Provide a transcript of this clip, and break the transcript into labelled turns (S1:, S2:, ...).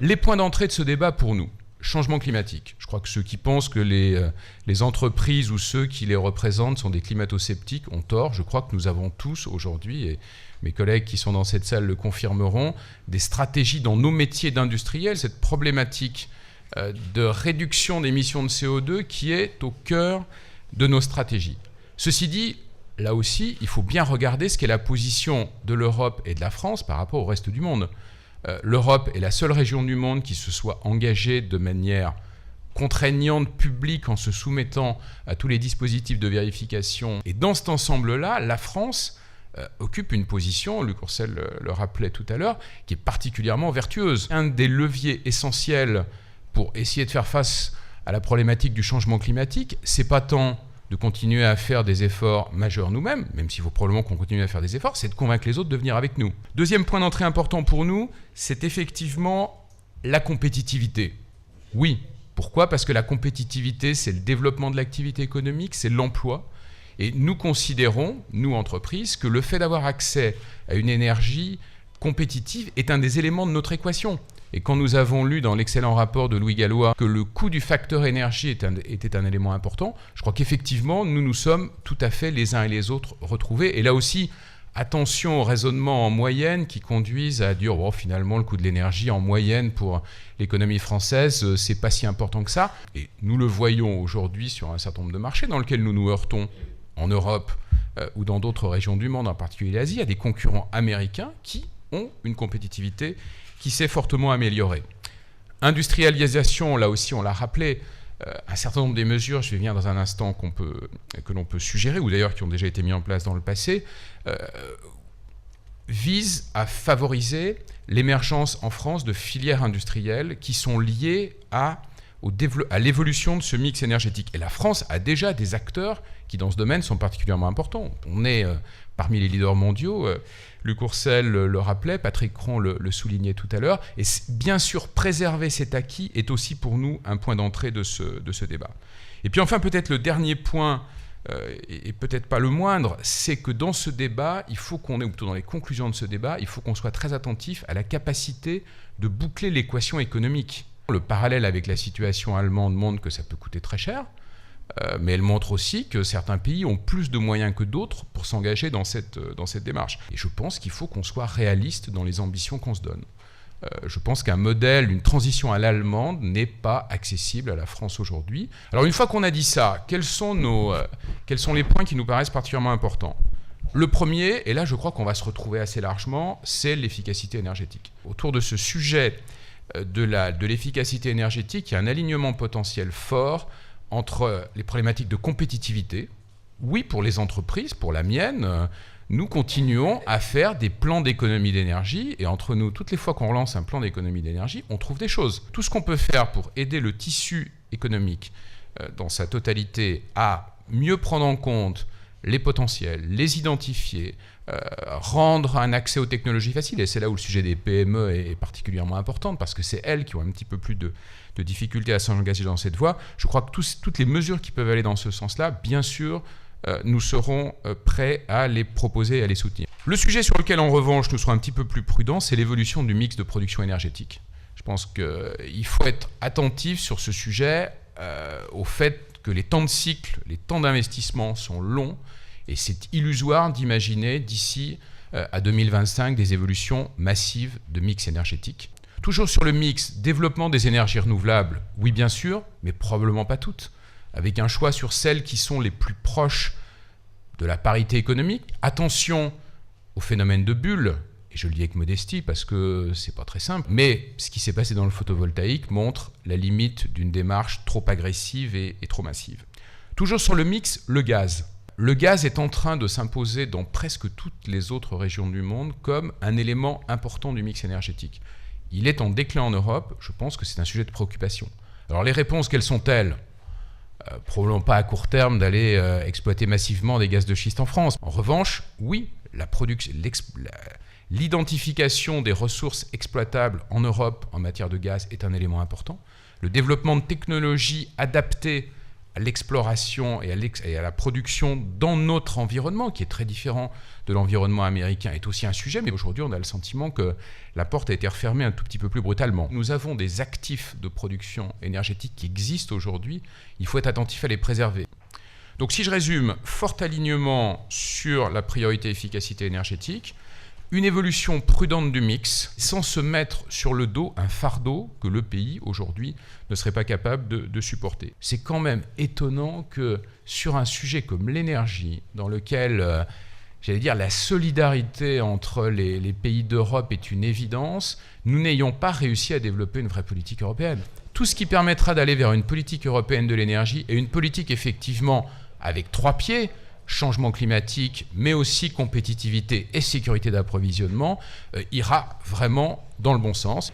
S1: Les points d'entrée de ce débat pour nous. Changement climatique. Je crois que ceux qui pensent que les entreprises ou ceux qui les représentent sont des climato-sceptiques ont tort. Je crois que nous avons tous aujourd'hui, et mes collègues qui sont dans cette salle le confirmeront, des stratégies dans nos métiers d'industriels, cette problématique de réduction d'émissions de CO2 qui est au cœur de nos stratégies. Ceci dit, là aussi, il faut bien regarder ce qu'est la position de l'Europe et de la France par rapport au reste du monde. L'Europe est la seule région du monde qui se soit engagée de manière contraignante, publique, en se soumettant à tous les dispositifs de vérification. Et dans cet ensemble-là, la France occupe une position, Luc Ourcel le rappelait tout à l'heure, qui est particulièrement vertueuse. Un des leviers essentiels pour essayer de faire face à la problématique du changement climatique, c'est pas tant de continuer à faire des efforts majeurs nous-mêmes, même s'il faut probablement qu'on continue à faire des efforts, c'est de convaincre les autres de venir avec nous. Deuxième point d'entrée important pour nous, c'est effectivement la compétitivité. Oui, pourquoi ? Parce que la compétitivité, c'est le développement de l'activité économique, c'est l'emploi. Et nous considérons, nous entreprises, que le fait d'avoir accès à une énergie compétitive est un des éléments de notre équation. Et quand nous avons lu dans l'excellent rapport de Louis Gallois que le coût du facteur énergie était un élément important, je crois qu'effectivement, nous nous sommes tout à fait les uns et les autres retrouvés. Et là aussi, attention aux raisonnements en moyenne qui conduisent à dire oh, finalement, le coût de l'énergie en moyenne pour l'économie française, c'est pas si important que ça. Et nous le voyons aujourd'hui sur un certain nombre de marchés dans lesquels nous nous heurtons en Europe ou dans d'autres régions du monde, en particulier l'Asie, il y a des concurrents américains qui ont une compétitivité qui s'est fortement améliorée. Industrialisation, là aussi on l'a rappelé, un certain nombre des mesures, je vais venir dans un instant, que l'on peut suggérer, ou d'ailleurs qui ont déjà été mises en place dans le passé, visent à favoriser l'émergence en France de filières industrielles qui sont liées à l'évolution de ce mix énergétique. Et la France a déjà des acteurs qui, dans ce domaine, sont particulièrement importants. On est parmi les leaders mondiaux. Luc Ourcel le rappelait, Patrick Cron le soulignait tout à l'heure. Et bien sûr, préserver cet acquis est aussi pour nous un point d'entrée de ce débat. Et puis enfin, peut-être le dernier point, et peut-être pas le moindre, c'est que dans ce débat, il faut qu'on ait, ou plutôt dans les conclusions de ce débat, il faut qu'on soit très attentif à la capacité de boucler l'équation économique. Le parallèle avec la situation allemande montre que ça peut coûter très cher, mais elle montre aussi que certains pays ont plus de moyens que d'autres pour s'engager dans cette démarche. Et je pense qu'il faut qu'on soit réaliste dans les ambitions qu'on se donne. Je pense qu'un modèle, une transition à l'allemande n'est pas accessible à la France aujourd'hui. Alors une fois qu'on a dit ça, quels sont les points qui nous paraissent particulièrement importants ? Le premier, et là je crois qu'on va se retrouver assez largement, c'est l'efficacité énergétique. Autour de ce sujet de l'efficacité énergétique, il y a un alignement potentiel fort entre les problématiques de compétitivité. Oui, pour les entreprises, pour la mienne, nous continuons à faire des plans d'économie d'énergie, et entre nous, toutes les fois qu'on relance un plan d'économie d'énergie, on trouve des choses. Tout ce qu'on peut faire pour aider le tissu économique dans sa totalité à mieux prendre en compte les potentiels, les identifier, rendre un accès aux technologies facile, et c'est là où le sujet des PME est particulièrement important, parce que c'est elles qui ont un petit peu plus de difficultés à s'engager dans cette voie. Je crois que toutes les mesures qui peuvent aller dans ce sens-là, bien sûr, nous serons prêts à les proposer et à les soutenir. Le sujet sur lequel, en revanche, nous serons un petit peu plus prudents, c'est l'évolution du mix de production énergétique. Je pense qu'il faut être attentif sur ce sujet au fait que les temps de cycle, les temps d'investissement sont longs, et c'est illusoire d'imaginer d'ici à 2025 des évolutions massives de mix énergétique. Toujours sur le mix, développement des énergies renouvelables, oui bien sûr, mais probablement pas toutes, avec un choix sur celles qui sont les plus proches de la parité économique. Attention au phénomène de bulle, et je le dis avec modestie parce que c'est pas très simple, mais ce qui s'est passé dans le photovoltaïque montre la limite d'une démarche trop agressive et trop massive. Toujours sur le mix, le gaz. Le gaz est en train de s'imposer dans presque toutes les autres régions du monde comme un élément important du mix énergétique. Il est en déclin en Europe, je pense que c'est un sujet de préoccupation. Alors les réponses, quelles sont-elles ? Probablement pas à court terme d'aller exploiter massivement des gaz de schiste en France. En revanche, oui, l'identification des ressources exploitables en Europe en matière de gaz est un élément important. Le développement de technologies adaptées l'exploration et à la production dans notre environnement, qui est très différent de l'environnement américain, est aussi un sujet, mais aujourd'hui on a le sentiment que la porte a été refermée un tout petit peu plus brutalement. Nous avons des actifs de production énergétique qui existent aujourd'hui, il faut être attentif à les préserver. Donc si je résume, fort alignement sur la priorité efficacité énergétique, une évolution prudente du mix, sans se mettre sur le dos un fardeau que le pays, aujourd'hui, ne serait pas capable de supporter. C'est quand même étonnant que sur un sujet comme l'énergie, dans lequel, j'allais dire, la solidarité entre les pays d'Europe est une évidence, nous n'ayons pas réussi à développer une vraie politique européenne. Tout ce qui permettra d'aller vers une politique européenne de l'énergie et une politique effectivement avec 3 pieds, changement climatique, mais aussi compétitivité et sécurité d'approvisionnement, ira vraiment dans le bon sens.